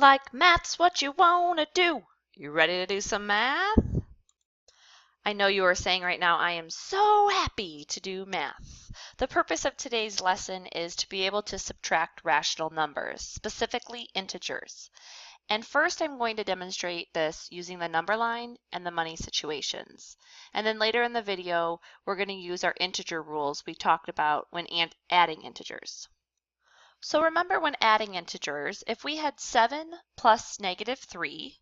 Like math's what you wanna do. You ready to do some math? I know you are saying right now, I am so happy to do math. The purpose of today's lesson is to be able to subtract rational numbers, specifically integers. And first I'm going to demonstrate this using the number line and the money situations. And then later in the video, we're going to use our integer rules we talked about when adding integers. So remember when adding integers, if we had 7 plus -3,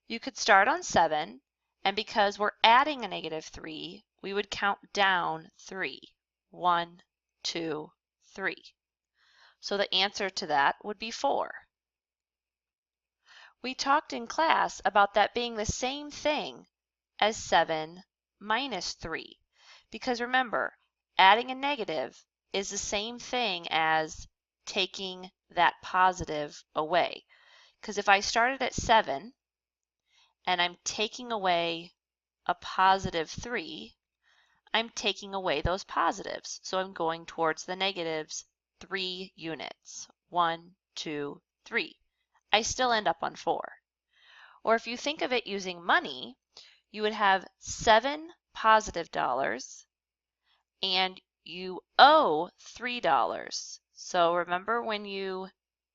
you could start on 7, and because we're adding a -3, we would count down 3. 1, 2, 3. So the answer to that would be 4. We talked in class about that being the same thing as 7 minus 3, because remember, adding a negative is the same thing as taking that positive away. Because if I started at 7 and I'm taking away a positive 3, I'm taking away those positives. So I'm going towards the negatives 3 units. 1, 2, 3. I still end up on 4. Or if you think of it using money, you would have 7 positive dollars and you owe $3. So remember when you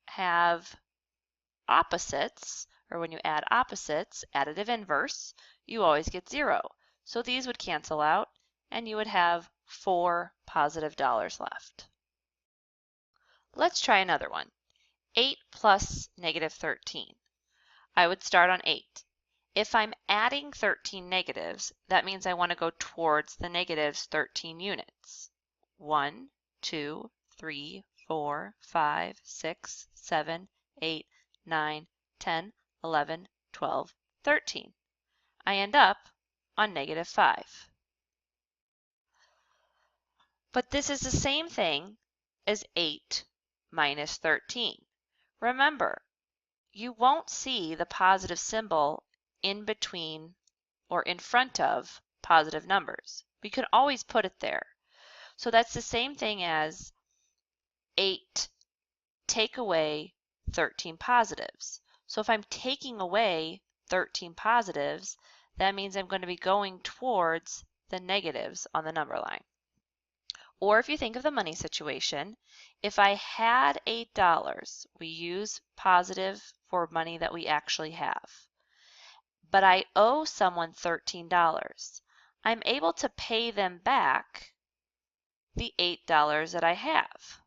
have opposites, or when you add opposites, additive inverse, you always get 0. So these would cancel out and you would have 4 positive dollars left. Let's try another one. 8 plus -13. I would start on 8. If I'm adding 13 negatives, that means I want to go towards the negatives 13 units. 1, 2, 3, 4, 5, 6, 7, 8, 9, 10, 11, 12, 13. I end up on -5. But this is the same thing as 8 minus 13. Remember, you won't see the positive symbol in between or in front of positive numbers. We can always put it there. So that's the same thing as 8 take away 13 positives. So if I'm taking away 13 positives, that means I'm going to be going towards the negatives on the number line. Or if you think of the money situation, if I had $8, we use positive for money that we actually have, but I owe someone $13, I'm able to pay them back the $8 that I have.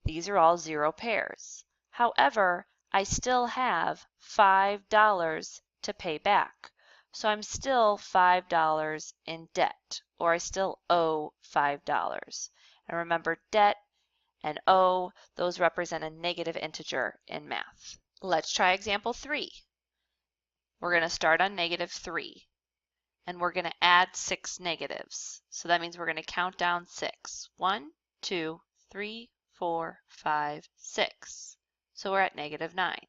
These are all 0 pairs. However, I still have $5 to pay back. So I'm still $5 in debt, or I still owe $5. And remember, debt and owe, those represent a negative integer in math. Let's try example 3. We're going to start on -3, and we're going to add 6 negatives. So that means we're going to count down 6. 1, 2, 3, 4, 5, 6. So we're at -9.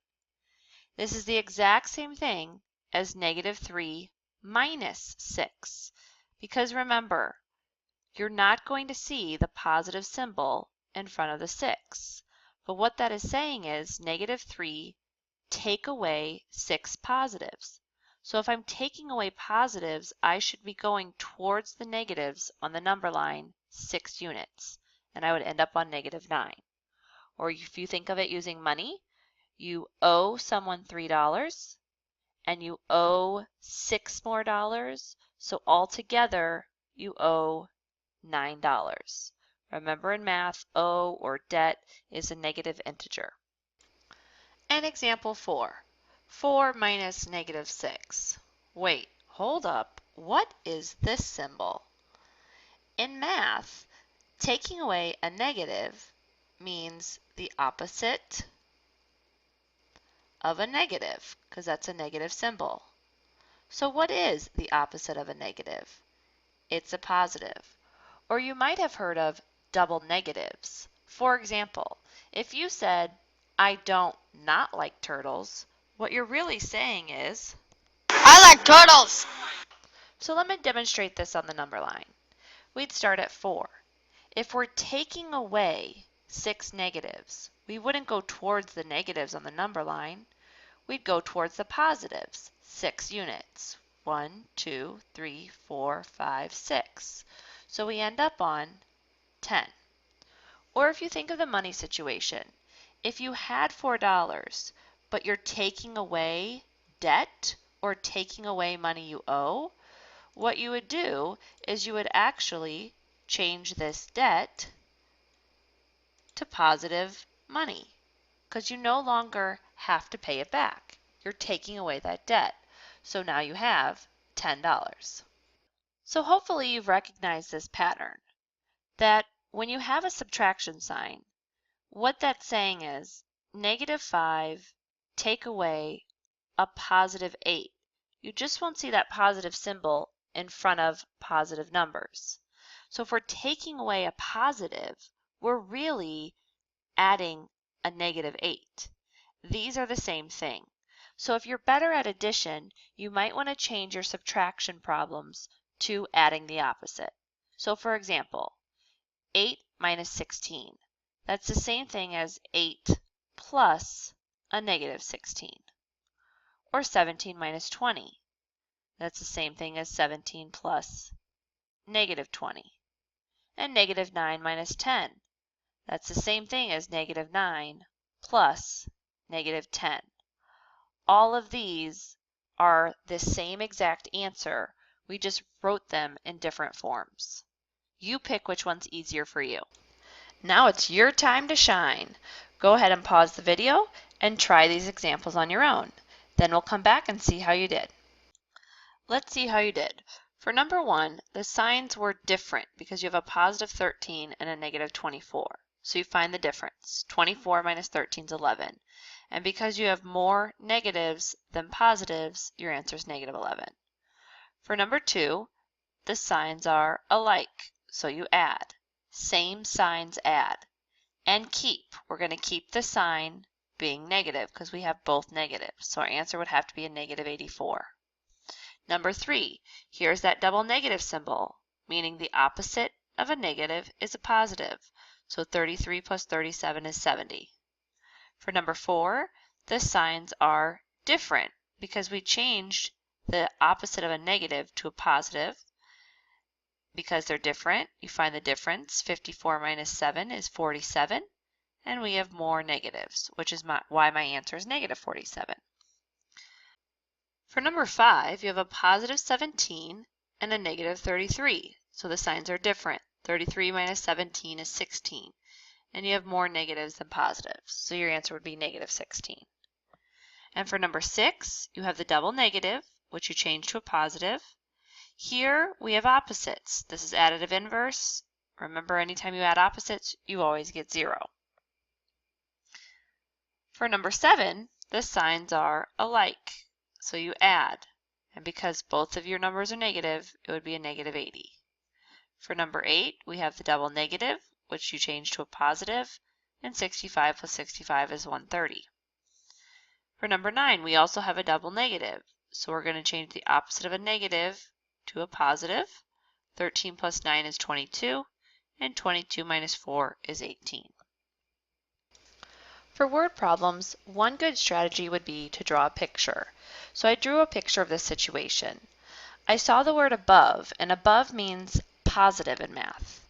This is the exact same thing as -3 minus 6, because remember, you're not going to see the positive symbol in front of the 6. But what that is saying is -3 take away 6 positives. So if I'm taking away positives, I should be going towards the negatives on the number line 6 units, and I would end up on -9. Or if you think of it using money, you owe someone $3 and you owe 6 more dollars, so altogether you owe $9. Remember in math, owe or debt is a negative integer. And example 4, 4 minus -6. Wait, hold up, what is this symbol? In math, taking away a negative means the opposite of a negative, because that's a negative symbol. So what is the opposite of a negative? It's a positive. Or you might have heard of double negatives. For example, if you said, I don't not like turtles, what you're really saying is, I like turtles. So let me demonstrate this on the number line. We'd start at 4. If we're taking away 6 negatives, we wouldn't go towards the negatives on the number line. we'd go towards the positives, 6 units. 1, 2, 3, 4, 5, 6. So we end up on 10. Or if you think of the money situation, if you had $4, but you're taking away debt or taking away money you owe, what you would do is you would actually change this debt to positive money because you no longer have to pay it back. You're taking away that debt. So now you have $10. So hopefully you've recognized this pattern, that when you have a subtraction sign, what that's saying is -5 take away a +8. You just won't see that positive symbol in front of positive numbers. So if we're taking away a positive, we're really adding a -8. These are the same thing. So if you're better at addition, you might want to change your subtraction problems to adding the opposite. So for example, 8 minus 16. That's the same thing as 8 plus a -16. Or 17 minus 20. That's the same thing as 17 plus -20. And -9 minus 10. That's the same thing as -9 plus -10. All of these are the same exact answer. We just wrote them in different forms. You pick which one's easier for you. Now it's your time to shine. Go ahead and pause the video and try these examples on your own. Then we'll come back and see how you did. Let's see how you did. For number 1, the signs were different because you have a +13 and a -24. So you find the difference. 24 minus 13 is 11. And because you have more negatives than positives, your answer is -11. For number 2, the signs are alike. So you add. Same signs add. And keep. We're going to keep the sign being negative because we have both negatives. So our answer would have to be a -84. Number 3, here's that double negative symbol, meaning the opposite of a negative is a positive. So 33 plus 37 is 70. For number 4, the signs are different because we changed the opposite of a negative to a positive. Because they're different, you find the difference. 54 minus 7 is 47. And we have more negatives, which is why my answer is -47. For number 5, you have a +17 and a -33. So the signs are different. 33 minus 17 is 16. And you have more negatives than positives. So your answer would be -16. And for number 6, you have the double negative, which you change to a positive. Here we have opposites. This is additive inverse. Remember, anytime you add opposites, you always get 0. For number 7, the signs are alike. So you add. And because both of your numbers are negative, it would be a -80. For number 8, we have the double negative, which you change to a positive, and 65 plus 65 is 130. For number 9, we also have a double negative, so we're going to change the opposite of a negative to a positive. 13 plus 9 is 22, and 22 minus 4 is 18. For word problems, one good strategy would be to draw a picture. So I drew a picture of this situation. I saw the word above, and above means positive in math.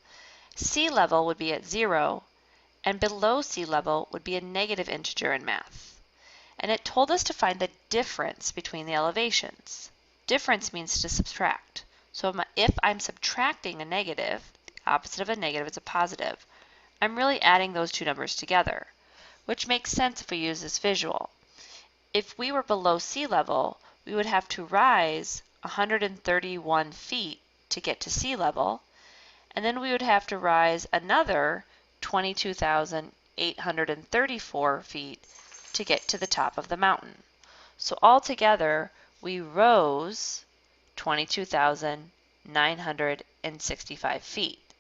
Sea level would be at 0, and below sea level would be a negative integer in math. And it told us to find the difference between the elevations. Difference means to subtract. So if I'm subtracting a negative, the opposite of a negative is a positive, I'm really adding those two numbers together, which makes sense if we use this visual. If we were below sea level, we would have to rise 131 feet to get to sea level, and then we would have to rise another 22,834 feet to get to the top of the mountain. So altogether, we rose 22,965 feet,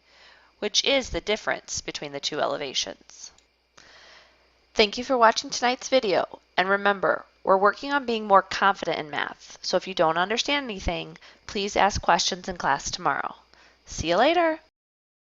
which is the difference between the two elevations. Thank you for watching tonight's video, and remember, we're working on being more confident in math, so if you don't understand anything, please ask questions in class tomorrow. See you later!